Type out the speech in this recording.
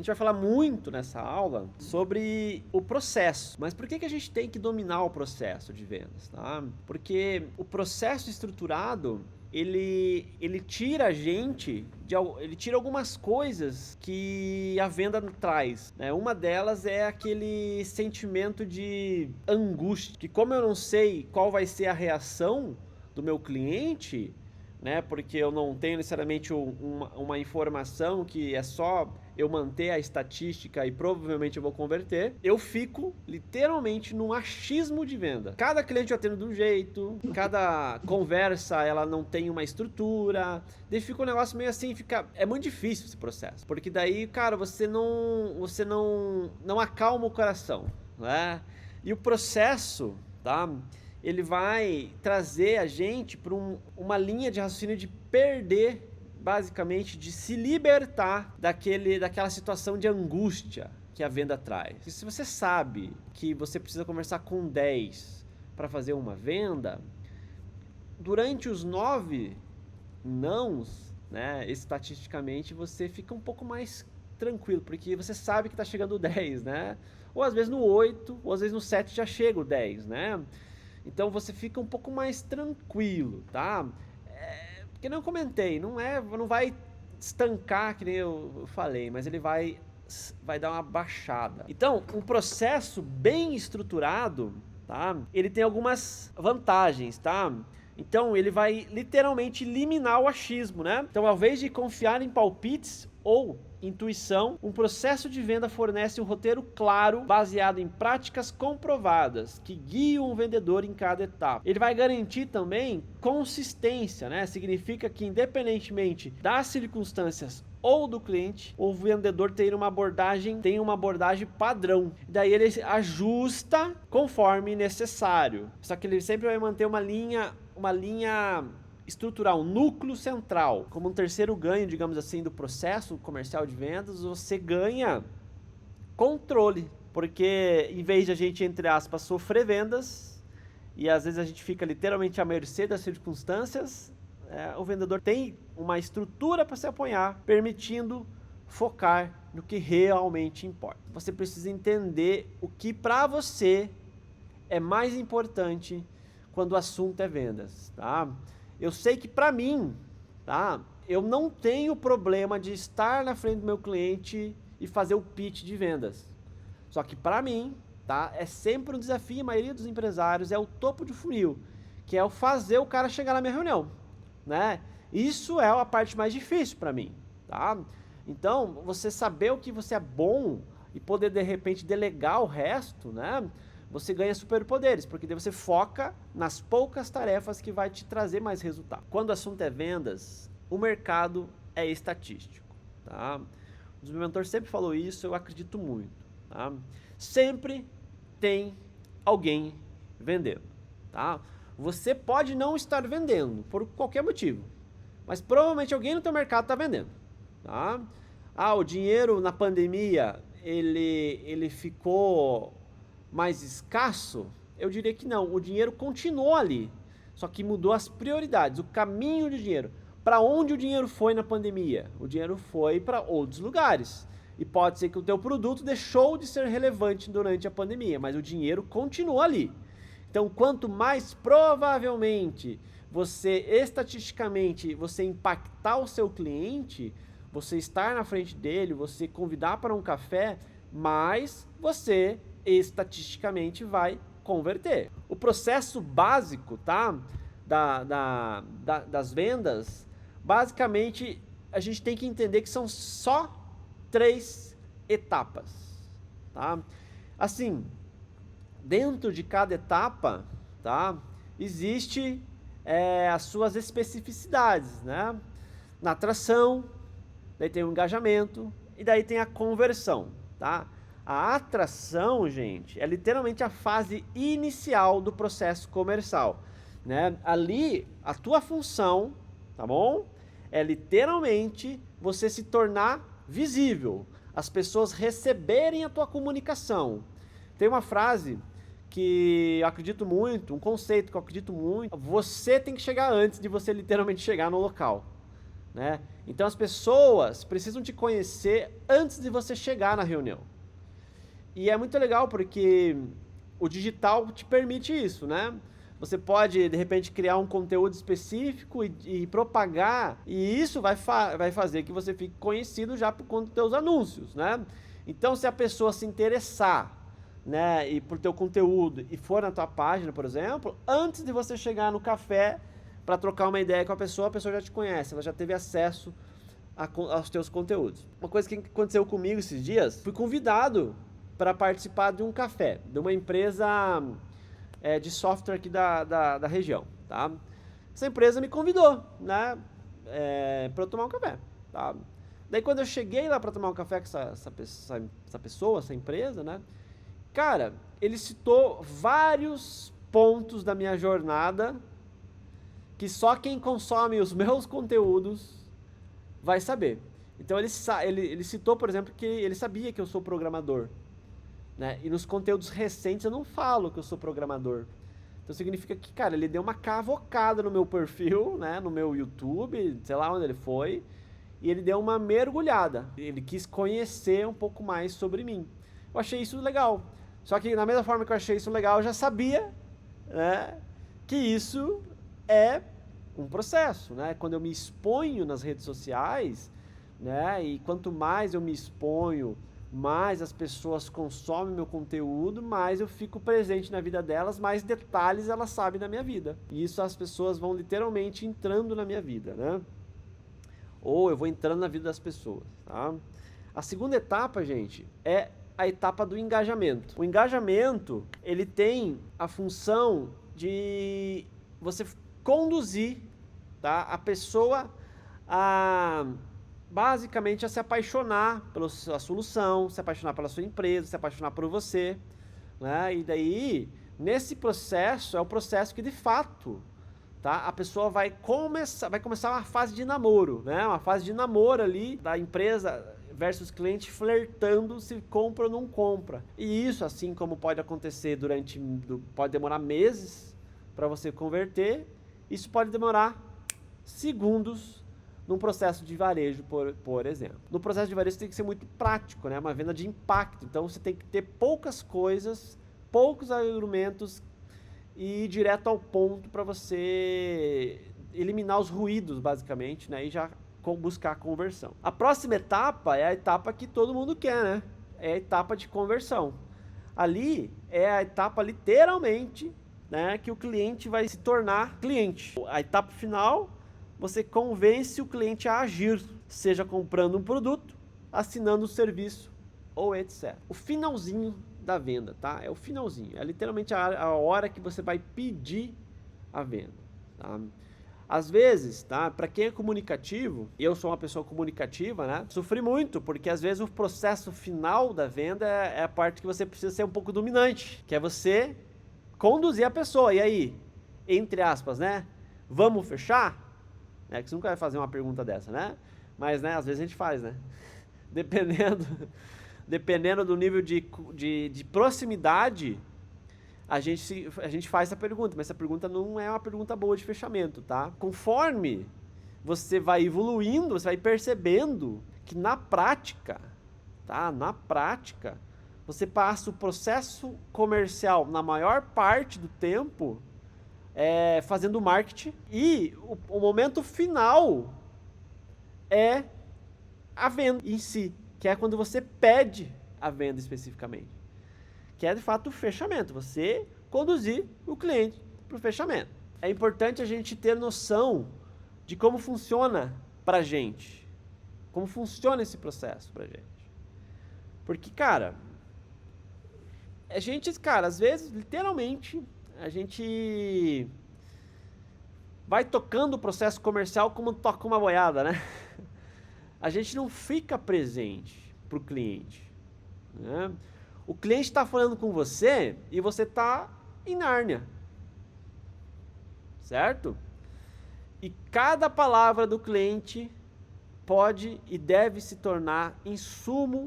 vai falar muito nessa aula sobre o processo. Mas por que a gente tem que dominar o processo de vendas, tá? Porque o processo estruturado, ele tira a gente, ele tira algumas coisas que a venda traz, né? Uma delas é aquele sentimento de angústia, que como eu não sei qual vai ser a reação do meu cliente, né? Porque eu não tenho necessariamente uma informação que é só eu manter a estatística e provavelmente eu vou converter, eu fico literalmente num achismo de venda. Cada cliente eu atendo de um jeito, cada conversa ela não tem uma estrutura, daí fica um negócio meio assim, é muito difícil esse processo, porque daí, cara, você não acalma o coração, né? E o processo, tá? Ele vai trazer a gente para uma linha de raciocínio de perder, basicamente, de se libertar daquela situação de angústia que a venda traz. E se você sabe que você precisa conversar com 10 para fazer uma venda, durante os 9 nãos, né, estatisticamente, você fica um pouco mais tranquilo, porque você sabe que está chegando o 10, né? Ou às vezes no 8, ou às vezes no 7 já chega o 10, né? Então você fica um pouco mais tranquilo, tá? Porque não comentei, não vai estancar, que nem eu falei, mas ele vai dar uma baixada. Então, um processo bem estruturado, tá? Ele tem algumas vantagens, tá? Então, ele vai literalmente eliminar o achismo, né? Então, ao invés de confiar em palpites ou intuição, um processo de venda fornece um roteiro claro, baseado em práticas comprovadas, que guiam o vendedor em cada etapa. Ele vai garantir também consistência, né? Significa que independentemente das circunstâncias ou do cliente, o vendedor tem uma abordagem padrão. Daí ele ajusta conforme necessário. Só que ele sempre vai manter uma linha estrutural, um núcleo central. Como um terceiro ganho, digamos assim, do processo comercial de vendas, você ganha controle. Porque em vez de a gente, entre aspas, sofrer vendas, e às vezes a gente fica literalmente à mercê das circunstâncias, o vendedor tem uma estrutura para se apoiar, permitindo focar no que realmente importa. Você precisa entender o que para você é mais importante quando o assunto é vendas, tá? Eu sei que para mim, tá? Eu não tenho problema de estar na frente do meu cliente e fazer o pitch de vendas. Só que para mim, tá? É sempre um desafio, a maioria dos empresários é o topo de funil, que é o fazer o cara chegar na minha reunião, né? Isso é a parte mais difícil para mim, tá? Então, você saber o que você é bom e poder de repente delegar o resto, né? Você ganha superpoderes, porque daí você foca nas poucas tarefas que vai te trazer mais resultado. Quando o assunto é vendas, o mercado é estatístico, tá? O meu mentor sempre falou isso, eu acredito muito, tá? Sempre tem alguém vendendo, tá? Você pode não estar vendendo por qualquer motivo, mas provavelmente alguém no teu mercado está vendendo, tá? O dinheiro na pandemia, ele ficou mais escasso? Eu diria que não, o dinheiro continuou ali, só que mudou as prioridades, o caminho de dinheiro. Para onde o dinheiro foi na pandemia? O dinheiro foi para outros lugares. E pode ser que o teu produto deixou de ser relevante durante a pandemia, mas o dinheiro continua ali. Então, quanto mais provavelmente estatisticamente, você impactar o seu cliente, você estar na frente dele, você convidar para um café, mais você estatisticamente vai converter. O processo básico, tá? Das vendas, basicamente a gente tem que entender que são só 3 etapas, tá? Assim, dentro de cada etapa, tá? Existe as suas especificidades, né? Na atração, daí tem o engajamento e daí tem a conversão, tá? A atração, gente, é literalmente a fase inicial do processo comercial, né? Ali, a tua função, tá bom? É literalmente você se tornar visível, as pessoas receberem a tua comunicação. Tem uma frase que eu acredito muito, um conceito que eu acredito muito, você tem que chegar antes de você literalmente chegar no local, né? Então as pessoas precisam te conhecer antes de você chegar na reunião. E é muito legal porque o digital te permite isso, né? Você pode, de repente, criar um conteúdo específico e propagar, e isso vai fazer que você fique conhecido já por conta dos teus anúncios, né? Então, se a pessoa se interessar, né, e por teu conteúdo e for na tua página, por exemplo, antes de você chegar no café para trocar uma ideia com a pessoa já te conhece, ela já teve acesso aos teus conteúdos. Uma coisa que aconteceu comigo esses dias, fui convidado para participar de um café, de uma empresa de software aqui da região, tá? Essa empresa me convidou, né, para eu tomar um café, tá? Daí quando eu cheguei lá para tomar um café com essa pessoa, essa empresa, né, cara, ele citou vários pontos da minha jornada que só quem consome os meus conteúdos vai saber. Então ele citou, por exemplo, que ele sabia que eu sou programador, né? E nos conteúdos recentes eu não falo que eu sou programador. Então significa que, cara, ele deu uma cavocada no meu perfil, né? No meu YouTube, sei lá onde ele foi, e ele deu uma mergulhada. Ele quis conhecer um pouco mais sobre mim. Eu achei isso legal. Só que, na mesma forma que eu achei isso legal, eu já sabia, né, que isso é um processo, né? Quando eu me exponho nas redes sociais, né, e quanto mais eu me exponho, mais as pessoas consomem meu conteúdo, mais eu fico presente na vida delas, mais detalhes elas sabem da minha vida. E isso as pessoas vão literalmente entrando na minha vida, né? Ou eu vou entrando na vida das pessoas, tá? A segunda etapa, gente, é a etapa do engajamento. O engajamento, ele tem a função de você conduzir, tá, a pessoa a basicamente a se apaixonar pela sua solução, se apaixonar pela sua empresa, se apaixonar por você, né? E daí, nesse processo, é o processo que de fato, tá, a pessoa vai começar uma fase de namoro, né? Uma fase de namoro ali da empresa versus cliente, flertando se compra ou não compra. E isso, assim como pode acontecer pode demorar meses para você converter, isso pode demorar segundos num processo de varejo, por exemplo. No processo de varejo você tem que ser muito prático, né? Uma venda de impacto. Então você tem que ter poucas coisas, poucos argumentos e ir direto ao ponto para você eliminar os ruídos, basicamente, né? E já buscar a conversão. A próxima etapa é a etapa que todo mundo quer, né? É a etapa de conversão. Ali é a etapa, literalmente, né, que o cliente vai se tornar cliente. A etapa final, você convence o cliente a agir, seja comprando um produto, assinando um serviço ou etc. O finalzinho da venda, tá? É o finalzinho, é literalmente a hora que você vai pedir a venda, tá? Às vezes, tá? Para quem é comunicativo, eu sou uma pessoa comunicativa, né? Sofri muito, porque às vezes o processo final da venda é a parte que você precisa ser um pouco dominante, que é você conduzir a pessoa. E aí, entre aspas, né? Vamos fechar? Que você nunca vai fazer uma pergunta dessa, né? Mas, né, às vezes a gente faz, né? Dependendo do nível de proximidade, a gente faz essa pergunta, mas essa pergunta não é uma pergunta boa de fechamento, tá? Conforme você vai evoluindo, você vai percebendo que na prática, tá? Na prática, você passa o processo comercial na maior parte do tempo fazendo marketing, e o momento final é a venda em si, que é quando você pede a venda especificamente, que é de fato o fechamento, você conduzir o cliente para o fechamento. É importante a gente ter noção de como funciona pra gente, como funciona esse processo pra gente. Porque, cara, às vezes, literalmente, a gente vai tocando o processo comercial como toca uma boiada, né? A gente não fica presente pro cliente, né? O cliente está falando com você e você está em Nárnia, certo? E cada palavra do cliente pode e deve se tornar insumo